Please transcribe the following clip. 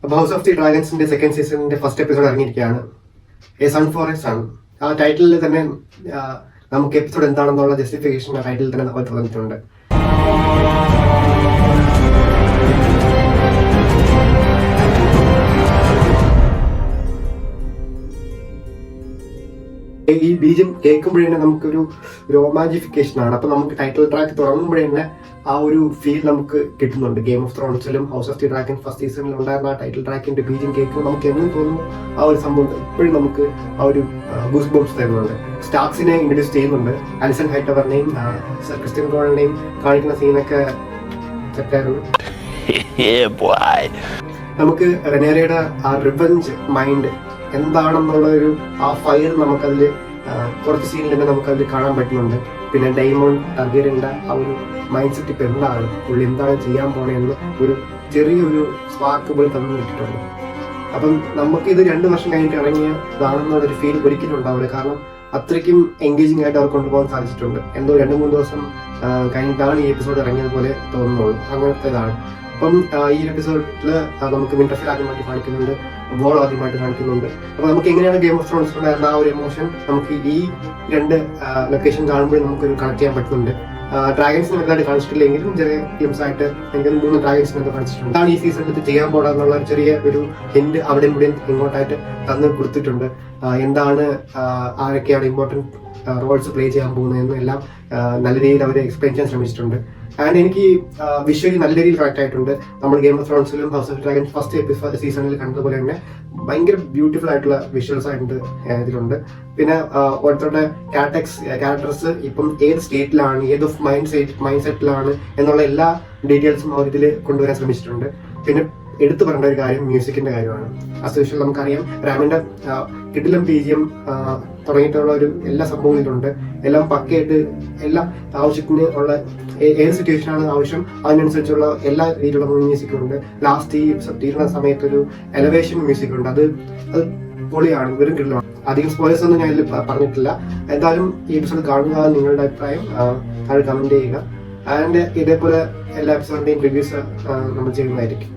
അപ്പോൾ house of the ഡ്രാഗൺസിന്റെ second സീസണിന്റെ ഫസ്റ്റ് എപ്പിസോഡ് ഇറങ്ങിയിരിക്കുകയാണ്. A son for a son. ആ ടൈറ്റിലിൽ തന്നെ നമുക്ക് എപ്പിസോഡ് എന്താണെന്നുള്ള ജസ്റ്റിഫിക്കേഷൻ ആ ടൈറ്റിൽ തന്നെ അവർ പറഞ്ഞിട്ടുണ്ട്. ഈ ബീജം കേൾക്കുമ്പോഴേ നമുക്കൊരു റൊമാൻറ്റിഫിക്കേഷൻ ആണ്. അപ്പൊ നമുക്ക് ടൈറ്റിൽ ട്രാക്ക് തുടങ്ങുമ്പോഴേ ആ ഒരു ഫീൽ നമുക്ക് കിട്ടുന്നുണ്ട്. ഗെയിം ഓഫ് ത്രോൺസിലും house of the dragon first സീസണിൽ ഉണ്ടായിരുന്ന ആ ടൈറ്റിൽ ട്രാക്കിന്റെ ബീജം കേൾക്കുമ്പോൾ നമുക്ക് എന്നും തോന്നുന്നു ആ ഒരു സംഭവം ഇപ്പോഴും നമുക്ക് ആ ഒരു ഗൂസ് ബംസ് തരുന്നുണ്ട്. സ്റ്റാർക്സിനെ ഇൻട്രൊഡ്യൂസ് ചെയ്യുന്നുണ്ട്. അലിസൺ ഹൈറ്റവറിനെയും ക്രിസ്ത്യൻ കോളിനെയും കാണിക്കുന്ന സീനൊക്കെ സെറ്റായിരുന്നു. നമുക്ക് റെനേറയുടെ ആ റിവഞ്ച് മൈൻഡ് എന്താണെന്നുള്ള ഒരു ആ ഫയർ നമുക്കതിൽ കുറച്ച് സീനിൽ തന്നെ നമുക്കതിൽ കാണാൻ പറ്റുന്നുണ്ട്. പിന്നെ ഡൈമോൺ ടർഗറിന്റെ ആ ഒരു മൈൻഡ് സെറ്റ് ഇപ്പം എന്താണ്, പുള്ളി എന്താണ് ചെയ്യാൻ പോണെന്ന് ഒരു ചെറിയൊരു സ്പാർക്ക് പോലും തന്നു കിട്ടിയിട്ടുണ്ട്. അപ്പം നമുക്ക് ഇത് 2 വർഷം കഴിഞ്ഞിട്ട് ഇറങ്ങിയതാണെന്നുള്ളൊരു ഫീൽ ഒരിക്കലും ഉണ്ടാവില്ല. കാരണം അത്രയ്ക്കും എൻഗേജിങ് ആയിട്ട് അവർ കൊണ്ടുപോകാൻ സാധിച്ചിട്ടുണ്ട്. എന്തോ 2-3 ദിവസം കഴിഞ്ഞിട്ടാണ് ഈ എപ്പിസോഡ് ഇറങ്ങിയതുപോലെ തോന്നുന്നുള്ളൂ. അങ്ങനത്തേതാണ്. അപ്പം ഈ എപ്പിസോഡിൽ നമുക്ക് വിന്റർഫെൽ ആദ്യമായിട്ട് കാണിക്കുന്നുണ്ട്, വോൾ ആദ്യമായിട്ട് കാണിക്കുന്നുണ്ട്. അപ്പൊ നമുക്ക് എങ്ങനെയാണ് ഗെയിം ഓഫ് ത്രോൺസ് ഉണ്ടായിരുന്ന ആ ഒരു എമോഷൻ നമുക്ക് ഈ 2 ലൊക്കേഷൻ കാണുമ്പോൾ നമുക്കൊരു കണക്ട് ചെയ്യാൻ പറ്റുന്നുണ്ട്. ഡ്രാഗൺസിന് വലുതായിട്ട് കാണിച്ചിട്ടില്ലെങ്കിലും ചെറിയ ഗെയിംസ് ആയിട്ട് എനിക്ക് 3 ഡ്രാഗൺസിനൊക്കെ കാണിച്ചിട്ടുണ്ട്. അതാണ് ഈ സീസണിൽ ചെയ്യാൻ പോടാന്നുള്ള ചെറിയ ഒരു ഹിന്റ് അവിടെയും ഇവിടെയും ഇങ്ങോട്ടായിട്ട് തന്നു കൊടുത്തിട്ടുണ്ട്. എന്താണ് ആരൊക്കെയാണ് ഇമ്പോർട്ടൻറ്റ് റോൾസ് പ്ലേ ചെയ്യാൻ പോകുന്നതെന്നും എല്ലാം നല്ല രീതിയിൽ അവർ എക്സ്പ്ലെയിൻ ചെയ്യാൻ ശ്രമിച്ചിട്ടുണ്ട്. ആൻഡ് എനിക്ക് വിഷ്വലി നല്ല രീതിയിൽ കറക്റ്റ് ആയിട്ടുണ്ട്. നമ്മൾ ഗെയിം ഓഫ് ത്രോൺസിലും ഹൗസ് ഓഫ് ഡ്രാഗൺ ഫസ്റ്റ് സീസണിൽ കണ്ടതുപോലെ തന്നെ ഭയങ്കര ബ്യൂട്ടിഫുൾ ആയിട്ടുള്ള വിഷ്വൽസ് ആയിട്ട് ഇതിലുണ്ട്. പിന്നെ ഓരോരുത്തരുടെ ക്യാരക്ടേഴ്സ് ഇപ്പം ഏത് സ്റ്റേറ്റിലാണ്, ഏത് മൈൻഡ് സെറ്റിലാണ് എന്നുള്ള എല്ലാ ഡീറ്റെയിൽസും അവർ ഇതിൽ കൊണ്ടുവരാൻ ശ്രമിച്ചിട്ടുണ്ട്. പിന്നെ എടുത്തു പറയേണ്ട ഒരു കാര്യം മ്യൂസിക്കിന്റെ കാര്യമാണ്. ആസ് യൂഷ്വൽ നമുക്കറിയാം റാമിന്റെ കിടിലം BGM തുടങ്ങിയിട്ടുള്ള ഒരു എല്ലാ സംഭവങ്ങളിലുണ്ട്. എല്ലാം പക്കയായിട്ട് എല്ലാം ആവശ്യത്തിന് ഉള്ള ഏത് സിറ്റുവേഷനാണ് ആവശ്യം അതിനനുസരിച്ചുള്ള എല്ലാ രീതിയിലുള്ള മ്യൂസിക്കും ഉണ്ട്. ലാസ്റ്റ് ഈ തീരുന്ന സമയത്ത് ഒരു എലവേഷൻ മ്യൂസിക് ഉണ്ട്. അത് പൊളിയാണ്, വെറും കിടിലമാണ്. അധികം സ്പോയിലേഴ്സ് ഒന്നും ഞാൻ ഇതിൽ പറഞ്ഞിട്ടില്ല. എന്തായാലും ഈ എപ്പിസോഡ് കാണുക, നിങ്ങളുടെ അഭിപ്രായം താഴെ കമന്റ് ചെയ്യുക. ആൻഡ് ഇതേപോലെ എല്ലാ എപ്പിസോഡിന്റെയും റിവ്യൂസ് നമ്മൾ ചെയ്യുന്നതായിരിക്കും.